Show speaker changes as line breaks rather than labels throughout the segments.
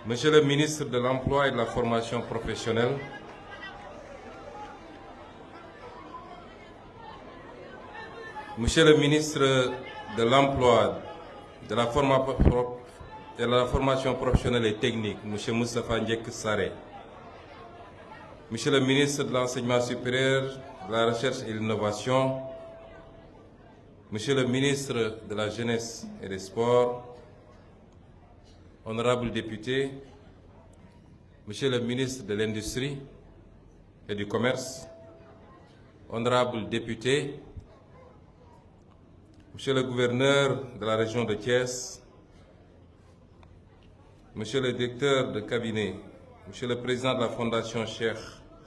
Monsieur le ministre de l'Emploi et de la Formation professionnelle, Monsieur le ministre de l'Emploi, de la Formation professionnelle et technique, Monsieur Moustapha Ndiek Saré, Monsieur le ministre de l'Enseignement supérieur, de la Recherche et de l'Innovation, Monsieur le ministre de la Jeunesse et des Sports, honorables députés, Monsieur le ministre de l'Industrie et du Commerce, honorables députés, Monsieur le gouverneur de la région de Thiès, Monsieur le directeur de cabinet, Monsieur le président de la Fondation Cheikh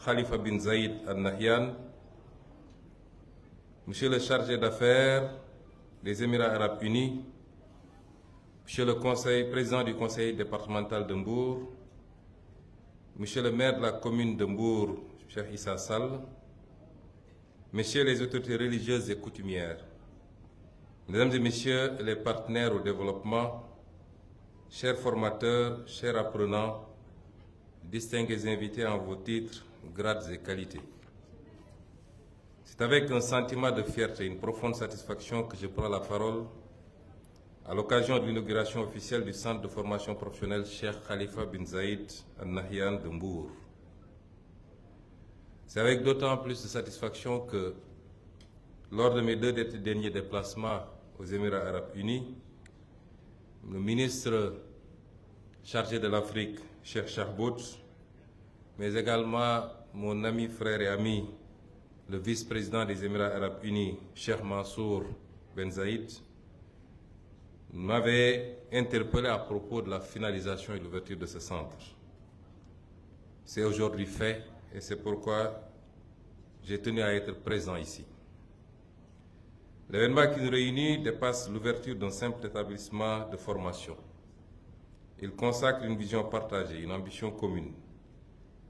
Khalifa bin Zayed Al Nahyan, Monsieur le chargé d'affaires des Émirats arabes unis, Monsieur le président du conseil départemental de Mbour, Monsieur le maire de la commune de Mbour, Cheikh Issa Sall, Messieurs les autorités religieuses et coutumières, Mesdames et Messieurs les partenaires au développement, chers formateurs, chers apprenants, distingués invités en vos titres, grades et qualités. C'est avec un sentiment de fierté et une profonde satisfaction que je prends la parole à l'occasion de l'inauguration officielle du centre de formation professionnelle Cheikh Khalifa bin Zayed Al Nahyan de Mbour. C'est avec d'autant plus de satisfaction que, lors de mes deux derniers déplacements aux Émirats arabes unis, le ministre chargé de l'Afrique, Cheikh Charbout, mais également mon ami, frère et ami, le vice-président des Émirats arabes unis, Cheikh Mansour Ben Zayed, m'avait interpellé à propos de la finalisation et l'ouverture de ce centre. C'est aujourd'hui fait et c'est pourquoi j'ai tenu à être présent ici. L'événement qui nous réunit dépasse l'ouverture d'un simple établissement de formation. Il consacre une vision partagée, une ambition commune,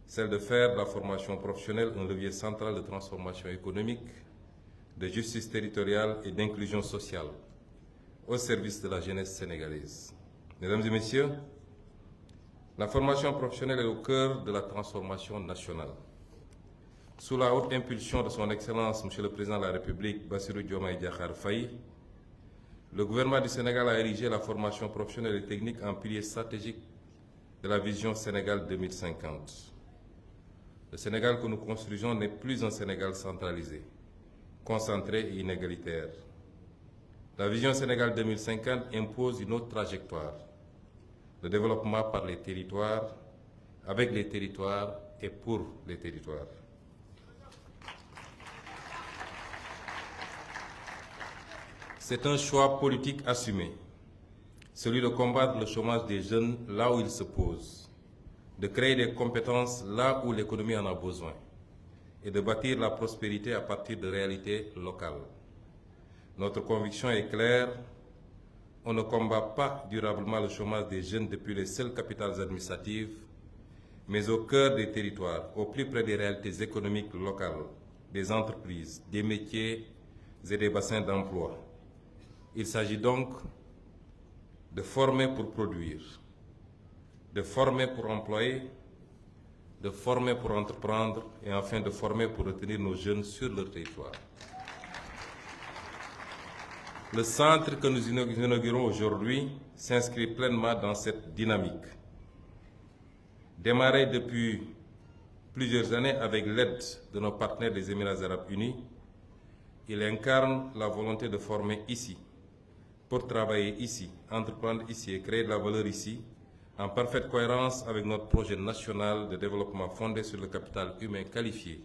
celle de faire de la formation professionnelle un levier central de transformation économique, de justice territoriale et d'inclusion sociale au service de la jeunesse sénégalaise. Mesdames et Messieurs, la formation professionnelle est au cœur de la transformation nationale. Sous la haute impulsion de son Excellence, Monsieur le Président de la République, Bassirou Diomaye Diakhar Faye, le gouvernement du Sénégal a érigé la formation professionnelle et technique en pilier stratégique de la vision Sénégal 2050. Le Sénégal que nous construisons n'est plus un Sénégal centralisé, concentré et inégalitaire. La vision Sénégal 2050 impose une autre trajectoire, le développement par les territoires, avec les territoires et pour les territoires. C'est un choix politique assumé, celui de combattre le chômage des jeunes là où il se pose, de créer des compétences là où l'économie en a besoin et de bâtir la prospérité à partir de réalités locales. Notre conviction est claire, on ne combat pas durablement le chômage des jeunes depuis les seules capitales administratives, mais au cœur des territoires, au plus près des réalités économiques locales, des entreprises, des métiers et des bassins d'emploi. Il s'agit donc de former pour produire, de former pour employer, de former pour entreprendre et enfin de former pour retenir nos jeunes sur leur territoire. Le centre que nous inaugurons aujourd'hui s'inscrit pleinement dans cette dynamique. Démarré depuis plusieurs années avec l'aide de nos partenaires des Émirats arabes unis, il incarne la volonté de former ici, pour travailler ici, entreprendre ici et créer de la valeur ici, en parfaite cohérence avec notre projet national de développement fondé sur le capital humain qualifié,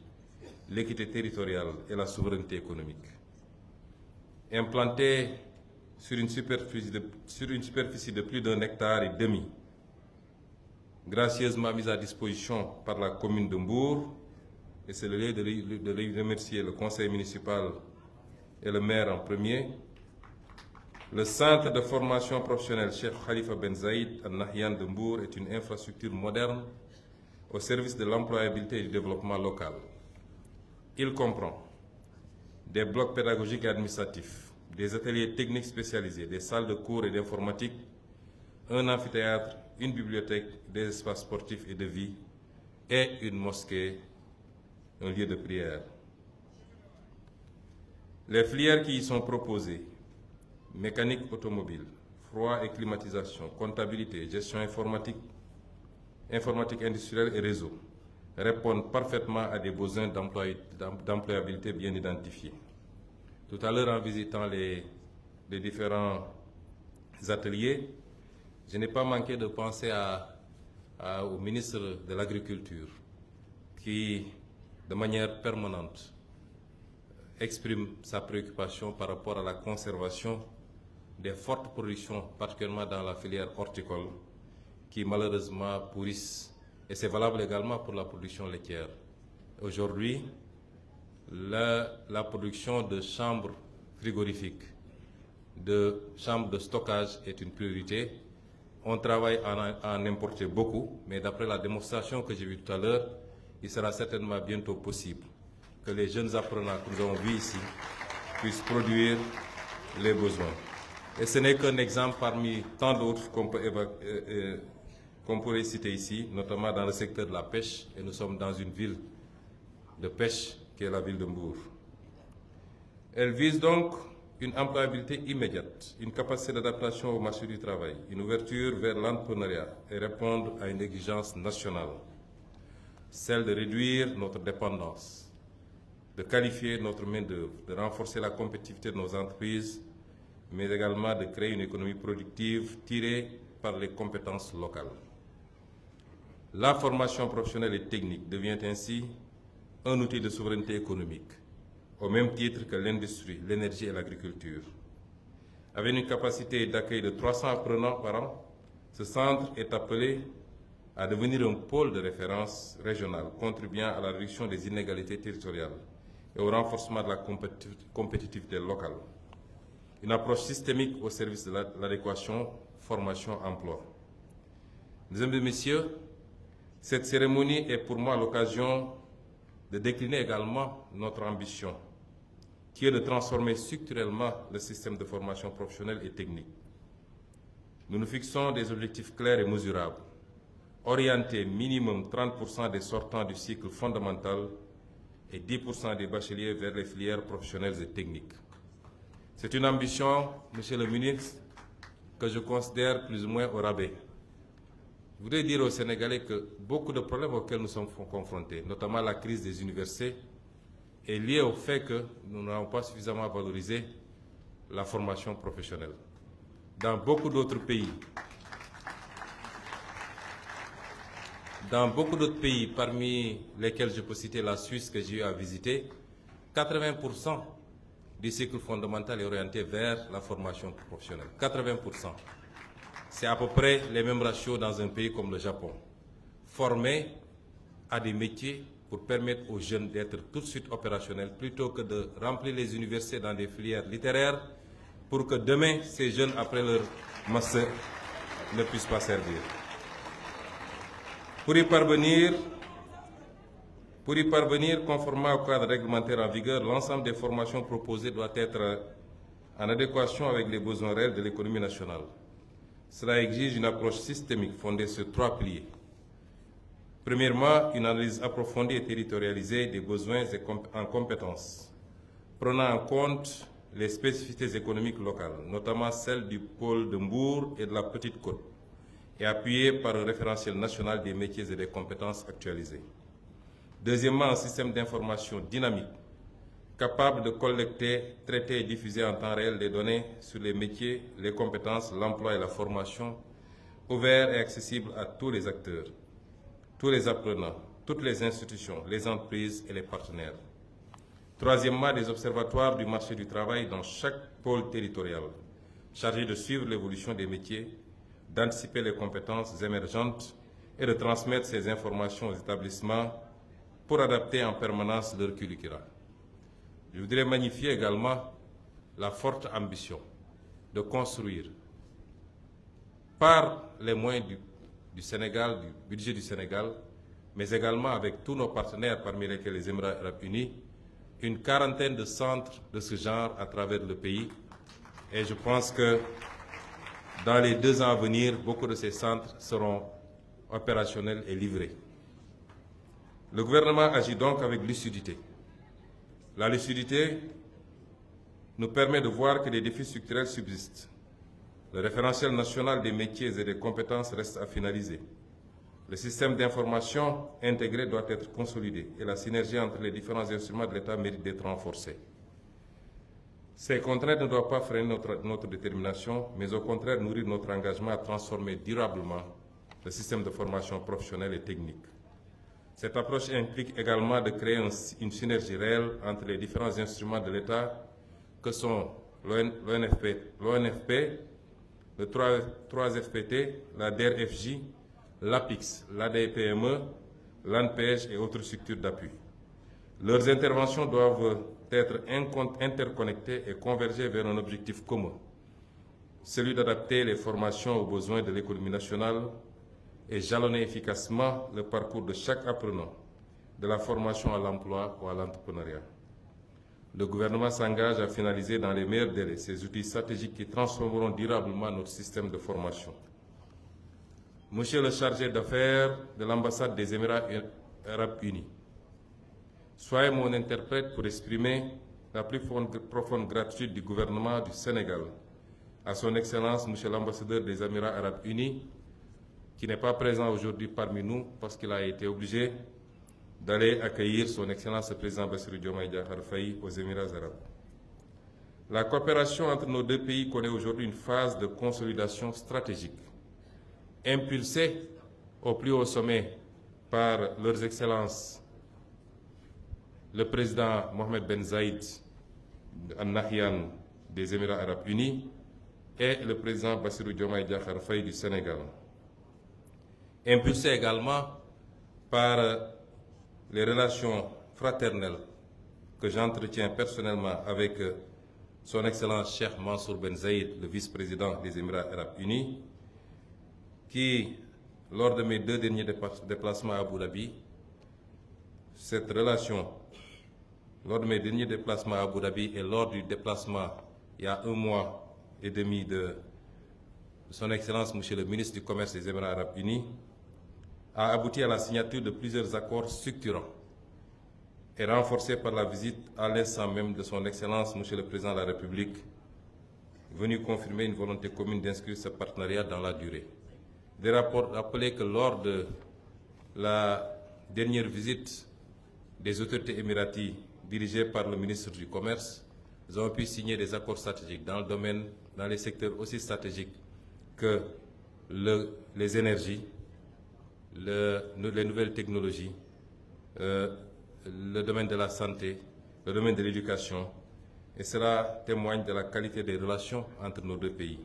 l'équité territoriale et la souveraineté économique. Implanté sur une superficie de plus d'1,5 hectare, gracieusement mise à disposition par la commune de Mbour, et c'est le lieu de remercier le conseil municipal et le maire en premier. Le centre de formation professionnelle Cheikh Khalifa Ben Zayed Al Nahyan de Mbour est une infrastructure moderne au service de l'employabilité et du développement local. Il comprend des blocs pédagogiques et administratifs, des ateliers techniques spécialisés, des salles de cours et d'informatique, un amphithéâtre, une bibliothèque, des espaces sportifs et de vie et une mosquée, un lieu de prière. Les filières qui y sont proposées, mécanique automobile, froid et climatisation, comptabilité, gestion informatique, informatique industrielle et réseau, répondent parfaitement à des besoins d'employabilité bien identifiés. Tout à l'heure, en visitant les différents ateliers, je n'ai pas manqué de penser au ministre de l'Agriculture qui, de manière permanente, exprime sa préoccupation par rapport à la conservation des fortes productions, particulièrement dans la filière horticole, qui malheureusement pourrissent. Et c'est valable également pour la production laitière. Aujourd'hui, la production de chambres frigorifiques, de chambres de stockage est une priorité. On travaille à en importer beaucoup, mais d'après la démonstration que j'ai vue tout à l'heure, il sera certainement bientôt possible que les jeunes apprenants que nous avons vus ici puissent produire les besoins. Et ce n'est qu'un exemple parmi tant d'autres qu'on pourrait citer ici, notamment dans le secteur de la pêche, et nous sommes dans une ville de pêche qui est la ville de Mbour. Elle vise donc une employabilité immédiate, une capacité d'adaptation au marché du travail, une ouverture vers l'entrepreneuriat et répondre à une exigence nationale, celle de réduire notre dépendance, de qualifier notre main-d'œuvre, de renforcer la compétitivité de nos entreprises, mais également de créer une économie productive tirée par les compétences locales. La formation professionnelle et technique devient ainsi un outil de souveraineté économique, au même titre que l'industrie, l'énergie et l'agriculture. Avec une capacité d'accueil de 300 apprenants par an, ce centre est appelé à devenir un pôle de référence régional, contribuant à la réduction des inégalités territoriales et au renforcement de la compétitivité locale. Une approche systémique au service de l'adéquation, formation, emploi. Mesdames et messieurs, cette cérémonie est pour moi l'occasion de décliner également notre ambition, qui est de transformer structurellement le système de formation professionnelle et technique. Nous nous fixons des objectifs clairs et mesurables, orienter minimum 30% des sortants du cycle fondamental et 10% des bacheliers vers les filières professionnelles et techniques. C'est une ambition, Monsieur le ministre, que je considère plus ou moins au rabais. Je voudrais dire aux Sénégalais que beaucoup de problèmes auxquels nous sommes confrontés, notamment la crise des universités, est liée au fait que nous n'avons pas suffisamment valorisé la formation professionnelle. Dans beaucoup d'autres pays, parmi lesquels je peux citer la Suisse que j'ai eu à visiter, 80% du cycle fondamental est orienté vers la formation professionnelle. 80%. C'est à peu près les mêmes ratios dans un pays comme le Japon. Former à des métiers pour permettre aux jeunes d'être tout de suite opérationnels plutôt que de remplir les universités dans des filières littéraires pour que demain, ces jeunes, après leur master, ne puissent pas servir. Pour y parvenir, conformément au cadre réglementaire en vigueur, l'ensemble des formations proposées doit être en adéquation avec les besoins réels de l'économie nationale. Cela exige une approche systémique fondée sur 3 piliers. Premièrement, une analyse approfondie et territorialisée des besoins en compétences, prenant en compte les spécificités économiques locales, notamment celles du pôle de Mbour et de la Petite Côte, et appuyée par un référentiel national des métiers et des compétences actualisés. Deuxièmement, un système d'information dynamique, capable de collecter, traiter et diffuser en temps réel des données sur les métiers, les compétences, l'emploi et la formation, ouvert et accessible à tous les acteurs, tous les apprenants, toutes les institutions, les entreprises et les partenaires. Troisièmement, des observatoires du marché du travail dans chaque pôle territorial, chargés de suivre l'évolution des métiers, d'anticiper les compétences émergentes et de transmettre ces informations aux établissements pour adapter en permanence leur curricula. Je voudrais magnifier également la forte ambition de construire, par les moyens du Sénégal, du budget du Sénégal, mais également avec tous nos partenaires, parmi lesquels les Émirats arabes unis, une quarantaine de centres de ce genre à travers le pays. Et je pense que dans les 2 ans à venir, beaucoup de ces centres seront opérationnels et livrés. Le gouvernement agit donc avec lucidité. La lucidité nous permet de voir que les défis structurels subsistent. Le référentiel national des métiers et des compétences reste à finaliser. Le système d'information intégré doit être consolidé et la synergie entre les différents instruments de l'État mérite d'être renforcée. Ces contraintes ne doivent pas freiner notre détermination, mais au contraire nourrir notre engagement à transformer durablement le système de formation professionnelle et technique. Cette approche implique également de créer une synergie réelle entre les différents instruments de l'État que sont l'ONFP, le 3FPT, la DRFJ, l'APIX, l'ADPME, l'ANPEJ et autres structures d'appui. Leurs interventions doivent être interconnectées et converger vers un objectif commun, celui d'adapter les formations aux besoins de l'économie nationale et jalonner efficacement le parcours de chaque apprenant, de la formation à l'emploi ou à l'entrepreneuriat. Le gouvernement s'engage à finaliser dans les meilleurs délais ces outils stratégiques qui transformeront durablement notre système de formation. Monsieur le chargé d'affaires de l'ambassade des Émirats arabes unis, soyez mon interprète pour exprimer la plus profonde gratitude du gouvernement du Sénégal à son Excellence, Monsieur l'ambassadeur des Émirats arabes unis, qui n'est pas présent aujourd'hui parmi nous parce qu'il a été obligé d'aller accueillir son Excellence le président Bassirou Diomaye Diakhar Faye aux Émirats arabes. La coopération entre nos 2 pays connaît aujourd'hui une phase de consolidation stratégique, impulsée au plus haut sommet par leurs Excellences le président Mohamed Ben Zayed Al Nahyan des Émirats arabes unis et le président Bassirou Diomaye Diakhar Faye du Sénégal. Impulsé également par les relations fraternelles que j'entretiens personnellement avec son Excellence Cheikh Mansour Ben Zayed, le vice-président des Émirats arabes unis, qui, lors de mes 2 derniers déplacements à Abu Dhabi, cette relation, lors de mes derniers déplacements à Abu Dhabi et lors du déplacement il y a 1 mois et demi de son Excellence, Monsieur le ministre du Commerce des Émirats arabes unis, a abouti à la signature de plusieurs accords structurants et renforcés par la visite à l'instant même de son Excellence, Monsieur le Président de la République, venu confirmer une volonté commune d'inscrire ce partenariat dans la durée. Des rapports rappelaient que lors de la dernière visite des autorités émiraties dirigées par le ministre du Commerce, nous avons pu signer des accords stratégiques dans les secteurs aussi stratégiques que les énergies, les nouvelles technologies, le domaine de la santé, le domaine de l'éducation, et cela témoigne de la qualité des relations entre nos 2 pays.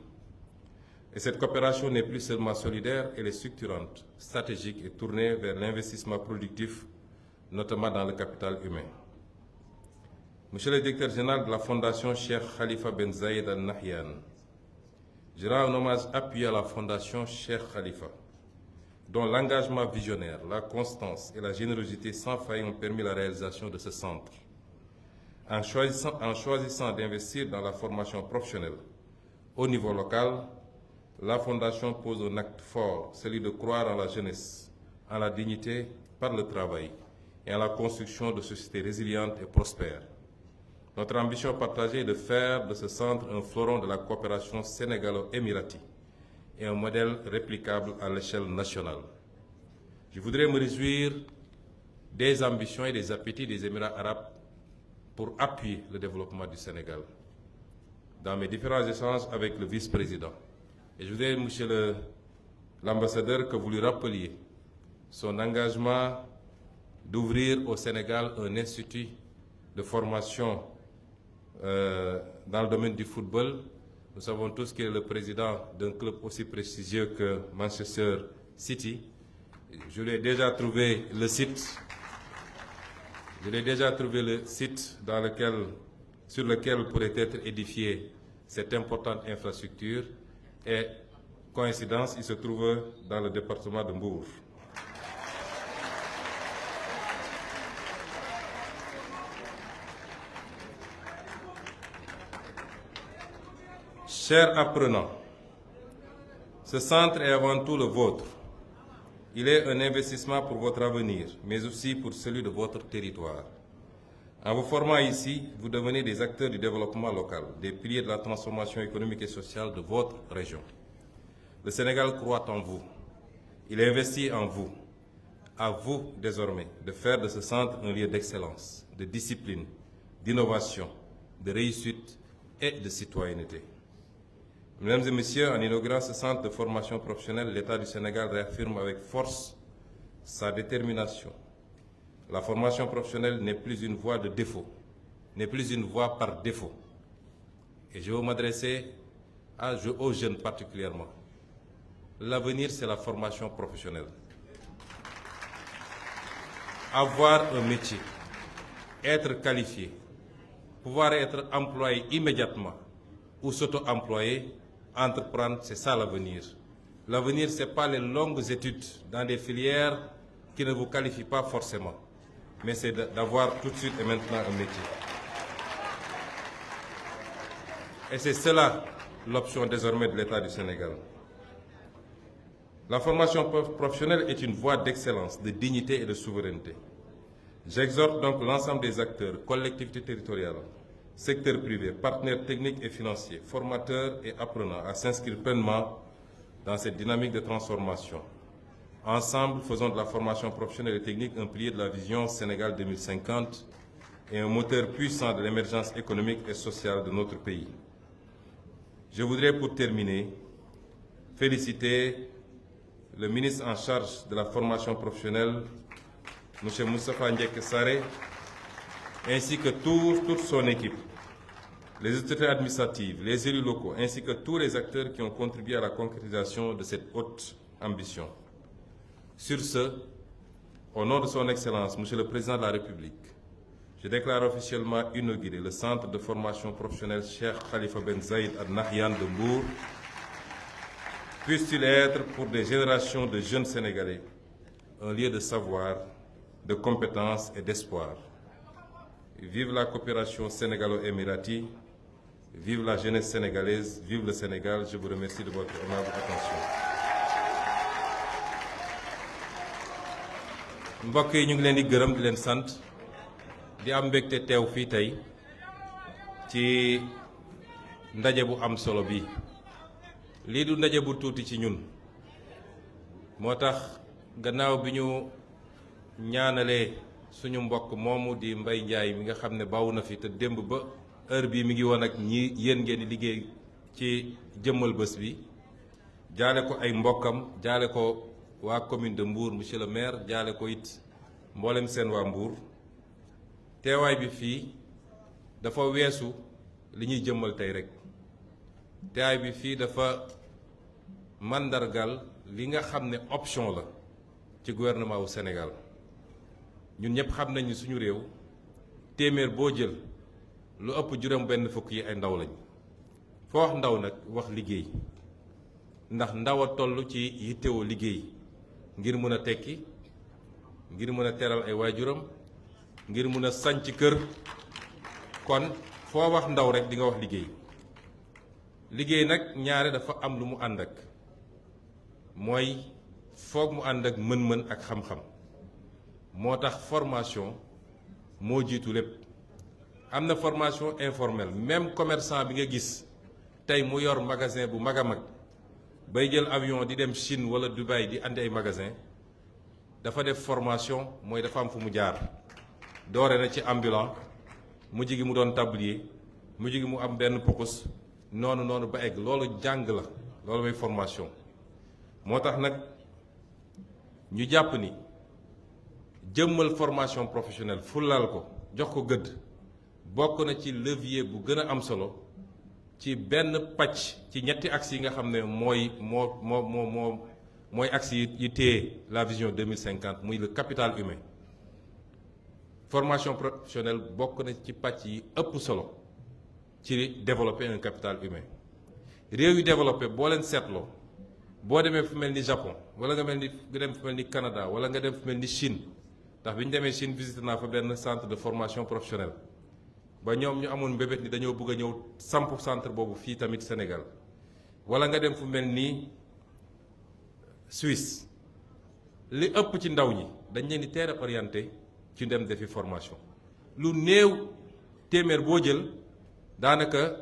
Et cette coopération n'est plus seulement solidaire, elle est structurante, stratégique et tournée vers l'investissement productif, notamment dans le capital humain. Monsieur le directeur général de la Fondation Cheikh Khalifa Ben Zayed Al Nahyan, je rends un hommage appuyé à la Fondation Cheikh Khalifa, dont l'engagement visionnaire, la constance et la générosité sans faille ont permis la réalisation de ce centre. En choisissant d'investir dans la formation professionnelle au niveau local, la Fondation pose un acte fort, celui de croire en la jeunesse, en la dignité par le travail et en la construction de sociétés résilientes et prospères. Notre ambition partagée est de faire de ce centre un fleuron de la coopération sénégalo-émiratie et un modèle réplicable à l'échelle nationale. Je voudrais me réjouir des ambitions et des appétits des Émirats arabes pour appuyer le développement du Sénégal. Dans mes différents échanges avec le vice-président, et je voudrais, monsieur l'ambassadeur, que vous lui rappeliez son engagement d'ouvrir au Sénégal un institut de formation dans le domaine du football. Nous savons tous qu'il est le président d'un club aussi prestigieux que Manchester City. Je lui ai déjà trouvé le site. Sur lequel pourrait être édifiée cette importante infrastructure. Et coïncidence, il se trouve dans le département de Mbour. Chers apprenants, Ce centre est avant tout le vôtre. Il est un investissement pour votre avenir, mais aussi pour celui de votre territoire. En vous formant ici, vous devenez des acteurs du développement local, des piliers de la transformation économique et sociale de votre région. Le Sénégal croit en vous. Il investit en vous. À vous, désormais, de faire de ce centre un lieu d'excellence, de discipline, d'innovation, de réussite et de citoyenneté. Mesdames et messieurs, en inaugurant ce centre de formation professionnelle, l'État du Sénégal réaffirme avec force sa détermination. La formation professionnelle n'est plus une voie de défaut, n'est plus une voie par défaut. Et je veux m'adresser aux jeunes particulièrement. L'avenir, c'est la formation professionnelle. Avoir un métier, être qualifié, pouvoir être employé immédiatement ou s'auto-employer, entreprendre, c'est ça l'avenir. L'avenir, ce n'est pas les longues études dans des filières qui ne vous qualifient pas forcément, mais c'est d'avoir tout de suite et maintenant un métier. Et c'est cela l'option désormais de l'État du Sénégal. La formation professionnelle est une voie d'excellence, de dignité et de souveraineté. J'exhorte donc l'ensemble des acteurs, collectivités territoriales, secteur privé, partenaires techniques et financiers, formateurs et apprenants à s'inscrire pleinement dans cette dynamique de transformation. Ensemble, faisons de la formation professionnelle et technique un pilier de la vision Sénégal 2050 et un moteur puissant de l'émergence économique et sociale de notre pays. Je voudrais pour terminer féliciter le ministre en charge de la formation professionnelle, M. Moustapha Ndiéké Sarré, ainsi que toute son équipe, les autorités administratives, les élus locaux, ainsi que tous les acteurs qui ont contribué à la concrétisation de cette haute ambition. Sur ce, au nom de son Excellence, Monsieur le Président de la République, je déclare officiellement inauguré le centre de formation professionnelle Cheikh Khalifa Ben Zayed Al Nahyan de Mbour. Puisse-t-il être pour des générations de jeunes Sénégalais un lieu de savoir, de compétences et d'espoir. Vive la coopération sénégalo-émirati, vive la jeunesse sénégalaise, vive le Sénégal. Je vous remercie de votre aimable attention. mbokk yi ñu ngi leen di gërëm di leen sant di am mbégte teew fii tey ci ndaje bu am solo bi lii du ndaje bu tuuti ci ñun moo tax gannaaw bi ñu ñaanalee suñu mbokk moomu di Mbaye Ndiaye mi nga xam ne bawu na fi te démb ba heure bii mi ngi woon ak ñi yéen ngeen di liggéey ci jëmmal bés bi jaale ko ay mbokkam jaale ko waa commune de Mbour monsieur le maire jaale ko it mboolem seen waa Mbour teewaay bi fii dafa weesu li ñuy jëmmal tey rek teewaay bi fii dafa mandargal li nga xam ne option la ci gouvernement wu Sénégal ñun ñëpp xam nañ ni suñu réew téeméer boo jël lu ëpp juróom benn fukk yi ay ndaw lañ foo wax ndaw nag wax liggéey ndax ndaw a toll ci yittewoo liggéey ngir mën a tekki ngir mën a teral ay waajuram ngir mën a sanc kër kon foo wax ndaw rek di nga wax liggéey liggéey nag ñaare dafa am lu mu ànd ak mooy foog mu ànd ak mën-mën ak xam-xam moo tax formation moo jiitu lépp am na formation informelle même commerçant bi nga gis tey mu yor magasin bu mag a mag bay jël avion di dem Chine wala Dubaï di andi ay magasin dafa def formation mooy dafa am fu mu jaar doore na ci ambulant mujj gi mu doon tablier mujj gi mu am benn pokus noonu ba egg loolu jàng la loolu mooy formation moo tax nag ñu jàpp ni jëmmal formation professionnelle fulal ko jox ko gëdd bokk na ci levier bu gën a am solo ci benn pàcc ci ñetti axes yi nga xam ne mooy axes yi téye la vision 2050 muy le capital humain formation professionnelle bokk na ci pàcc yi ëpp solo ci développer un capital humain réew yu développé boo leen seetloo boo demee fu mel ni Japon wala nga dem fu mel ni Canada wala nga dem fu mel ni Chine ndax bi ñu demee Chine visité naa fa benn centre de formation professionnelle ba ñoom ñu amoon mbébét ni dañoo bëgg a ñëw samp centre boobu fii tamit Sénégal wala nga dem fu mel ni Suisse li ëpp ci ndaw ñi dañ leen di teel a orienté ci dem defi formation lu néew téeméer boo jël daanaka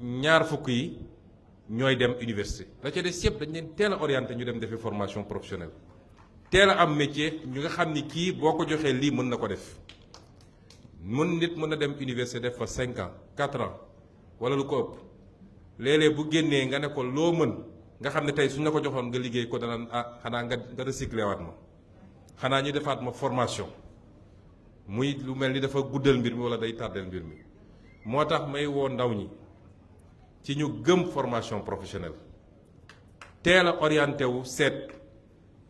ñaar fukk yi ñooy dem université la ca des yëpp dañ leen teel a orienté ñu dem defi formation professionnelle teel a am métier ñu nga xam ni kii boo ko joxee lii mën na ko def nit mën na dem université def fa 5 ans 4 ans wala lu ko ëpp léeg-léeg bu génnee nga ne ko loo mën nga xam ne tey suñ la ko joxoon nga liggéey ko dana xanaa nga recyclé waat ma xanaa ñu defaat ma formation muy lu mel ni dafa guddal mbir mi wala day tardel mbir mi moo tax may woo ndaw ñi ci ñu gëm formation professionnelle teel a orienté wu seet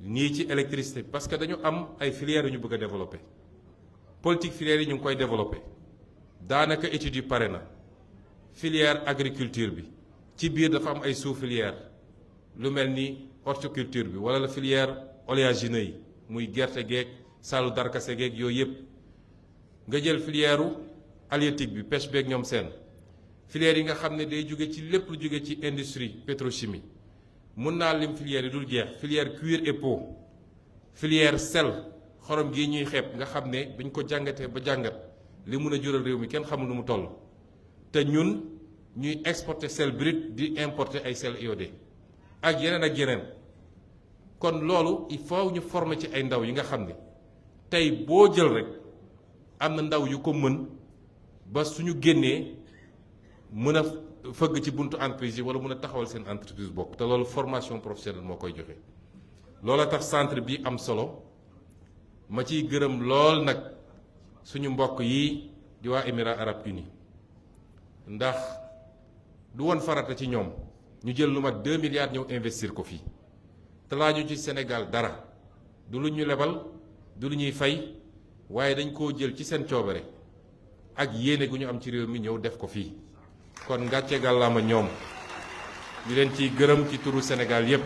ñii ci électricité parce que dañu am ay filières yu ñu bëgg a développer politique filières yi ñu ngi koy développer daanaka études yi pare na filière agriculture bi ci biir dafa am ay sous filière lu mel ni horticulture bi wala la filière oléagineux yi muy gerte geeg saalu darkase geeg yooyu yëpp nga jël filière halieutique bi pêche beeg ñoom seen filière yi nga xam ne day jóge ci lépp lu jóge ci industrie pétrochimie mun naa lim filière yi dul jeex filière cuir et peau filière sel xorom gii ñuy xeeb nga xam ne bañ ko jàngatee ba jàngat li mun a jural réew mi kenn xamul nu mu toll te ñun ñuy exporter sel brut di importer ay sel iodé ak yeneen kon loolu il faut ñu former ci ay ndaw yi nga xam ne tey boo jël rek am na ndaw yu ko mën ba suñu génnee mën a fëgg ci buntu entreprise yi wala mën a taxawal seen entreprise bopp te loolu formation professionnelle moo koy joxe. loola tax centre bi am solo ma ciy gërëm lool nag suñu mbokk yi di waa Émirats arabes unis ndax du woon farata ci ñoom ñu jël lu mat 2 milliards ñëw investir ko fii te laaju ci Sénégal dara du lu ñu lebal du lu ñuy fay waaye dañ koo jël ci seen coobare ak yéene gu ñu am ci réew mi ñëw def ko fii kon ngàcce gàllaama ñoom ñu leen ciy gërëm ci turu Sénégal yépp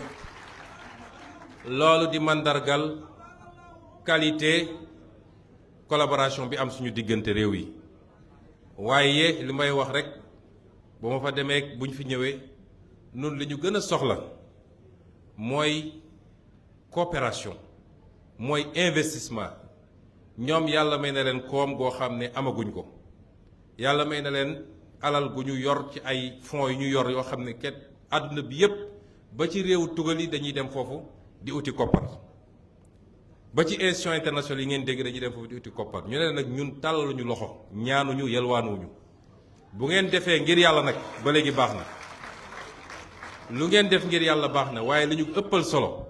loolu di mandargal qualité collaboration bi am suñu diggante réew yi waaye li may wax rek ba ma fa demee bu ñu fi ñëwee nun li ñu gën a soxla mooy coopération mooy investissement ñoom yàlla may na leen koom goo xam ne amaguñ ko yàlla may na leen alal gu ñu yor ci ay fonds yu ñu yor yoo xam ne ket àdduna bi yépp ba ci réewu tugal yi dañuy dem foofu di uti koppar ba ci institutions internationales yi ngeen dégg dañuy dem foofu di uti koppar ñu ne nag ñun tàllaluñu loxo ñaanuñu yelwaanuñu bu ngeen defee ngir yàlla nag ba léegi baax na lu ngeen def ngir yàlla baax na waaye li ñu ëppal solo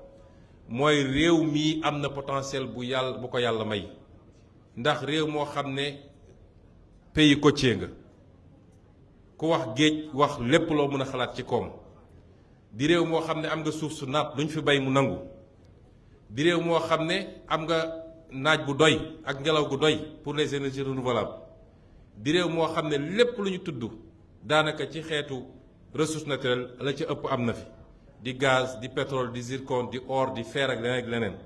mooy réew mii am na potentiel bu ko yàlla may ndax réew moo xam ne pays côtier nga ku wax géej wax lépp loo mën a xalaat ci koom di réew moo xam ne am nga suuf su naat lu ñu fi bay mu nangu di réew moo xam ne am nga naaj bu doy ak ngelaw gu doy pour les énergies renouvelables di réew moo xam ne lépp lu ñu tudd daanaka ci xeetu ressource naturelle la ci ëpp am na fi di gaz di pétrole di zircon di or di fer ak leneen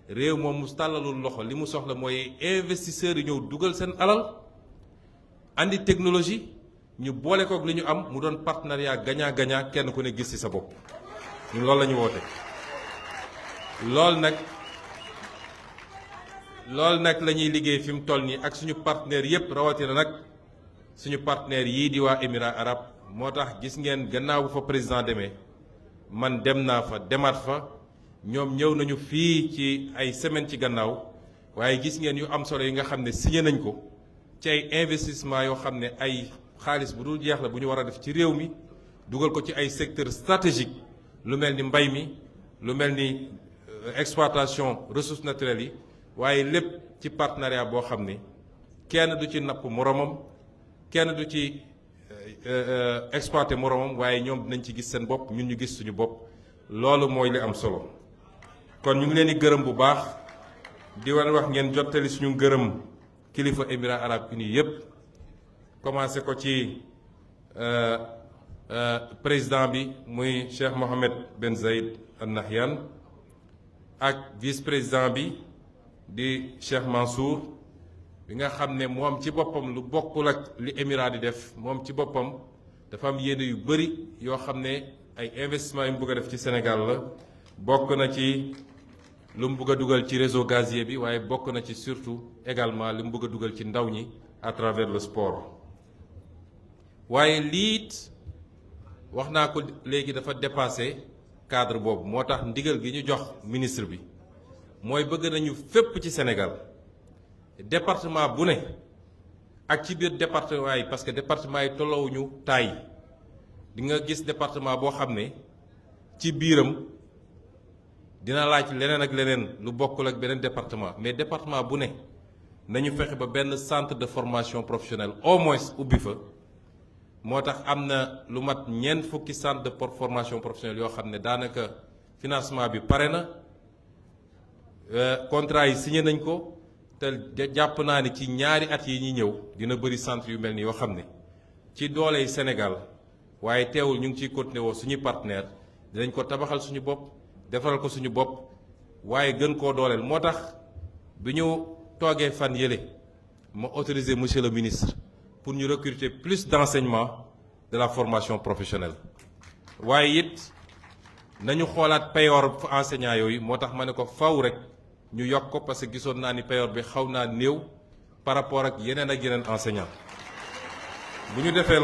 réew moom mu tàllalul loxo li mu soxla mooy investisseurs yi ñëw dugal seen alal andi technologie ñu boole kook li ñu am mu doon partenariat gagnant-gagnant kenn ku ne gis ci sa bopp ñun loolu la ñu woote. loolu nag la ñuy liggéey fi mu toll nii ak suñu partenaires yépp rawatina nag suñu partenaires yii di waa Émirats arabes moo tax gis ngeen gannaaw bu fa président demee man dem naa fa demaat fa ñoom ñëw nañu fii ci ay semaine ci gannaaw waaye gis ngeen yu am solo yi nga xam ne signé nañ ko ci ay investissement yoo xam ne ay xaalis bu dul jeex la bu ñu war a def ci réew mi dugal ko ci ay secteurs stratégiques lu mel ni mbay mi lu mel ni exploitation ressources naturelles yi waaye lépp ci partenariat boo xam ne kenn du ci napp moromam kenn du ci exploiter moromam waaye ñoom dinañ ci gis seen bopp ñun ñu gis suñu bopp loolu mooy li am solo kon ñu ngi leen di gërëm bu baax di wax ngeen jottali suñu gërëm kilifa Émirats arabes unis yépp commencé ko ci président bi muy Cheikh Mohammed Ben Zayed Al Nahyan ak vice-président bi di Cheikh Mansour bi nga xam ne moom ci boppam lu bokkul ak li Émirat di def moom ci boppam dafa am yéene yu bari yoo xam ne ay investissement yu mu bëgg a def ci Sénégal la bokk na ci lu mu bëgg a dugal ci réseau gazier bi waaye bokk na ci surtout également lu mu bëgg a dugal ci ndaw ñi à travers le sport waaye liit wax naa ko léegi dafa dépassé cadre boobu moo tax ndigal gi ñu jox ministre bi mooy bëgg nañu fépp ci Sénégal département bu ne ak ci biir département yi parce que département yi tolloowuñu taay di nga gis département boo xam ne ci biiram dina laaj leneen ak leneen lu bokkul ak beneen département mais département bu ne nañu fexe ba benn centre de formation professionnelle au moins ubbi fa moo tax am na lu mat ñeent fukki centre de formation professionnelle yoo xam ne daanaka financement bi pare na contrat yi signé nañ ko te jàpp naa ni ci ñaari at yi ñuy ñëw dina bëri centre yu mel ni yoo xam ne ci dooley Sénégal waaye teewul ñu ngi ciy continuer woo suñuy partenaire dinañ ko tabaxal suñu bopp defaral ko suñu bopp waaye gën koo dooleel moo tax bi ñu toogee fan yële ma autorisé monsieur le ministre pour ñu recruter plus d'enseignement de la formation professionnelle waaye it nañu xoolaat payoor enseignant yooyu moo tax ma ne ko faw rek ñu yokk ko parce que gisoon naa ni payoor bi xaw naa néew par rapport ak yeneen enseignant bu ñu defee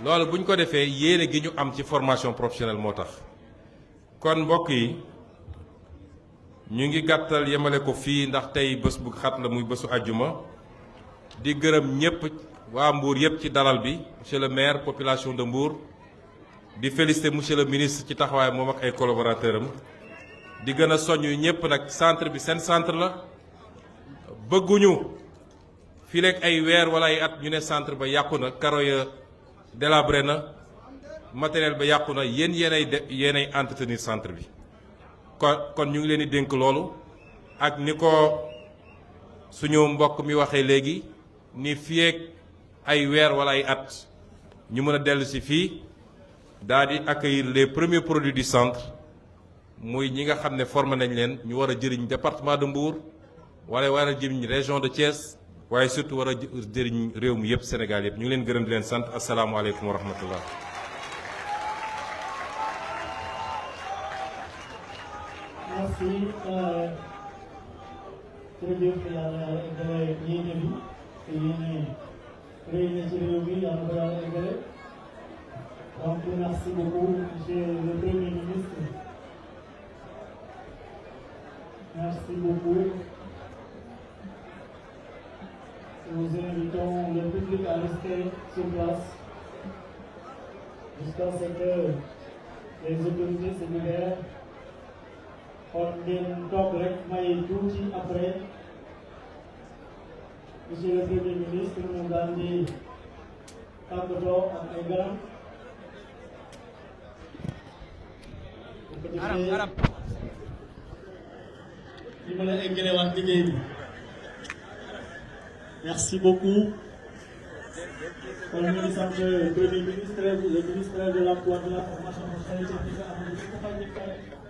loolu bu ñu ko defee yéene gi ñu am ci formation professionnelle moo tax kon mbokk yi ñu ngi gàttal yemale ko fii ndax tey bés bu xat la muy bésu àjjuma di gërëm ñëpp waa Mbour yëpp ci dalal bi monsieur le maire population de Mbour di féliciter monsieur le ministre ci taxawaay moom ak ay collaborateurs am di gën a soññ ñëpp nag centre bi seen centre la bëgguñu fii leeg ay weer wala ay at ñu ne centre ba yàqu na karo ya délabré na matériel ba yàqu na yéenay entretenir centre bi kon ñu ngi leen di dénk loolu ak ni ko suñu mbokk mi waxee léegi ni fii ak ay weer wala ay at ñu mën a dellu si fii daal di accueillir les premiers produits du centre muy ñi nga xam ne formé nañ leen ñu war a jëriñ département de Mbour wala war a jëriñ région de Thiès waaye surtout war a jëriñ réew mi yëpp Sénégal yëpp ñu ngi leen gërëm di leen sant asalaamualeykum wa rahmatullah.
Merci. Jërëjëf yàlla eggale yéene bi te yéene réy na ci réew mi yàlla ko yàlla eggale donc merci beaucoup monsieur le Premier ministre. Merci beaucoup. Nous invitons le public à rester sur place jusqu'à ce que les autorités se libèrent. On ngeen toog rek may tuuti après monsieur le Premier ministre mu daal di tàggatoo ak ay garam.
Arab
ñu mën a eggalewaat liggéey bi. Merci beaucoup. Kon ñu ngi sant Premier ministre, le ministre de l'Emploi, de la Formation professionnelle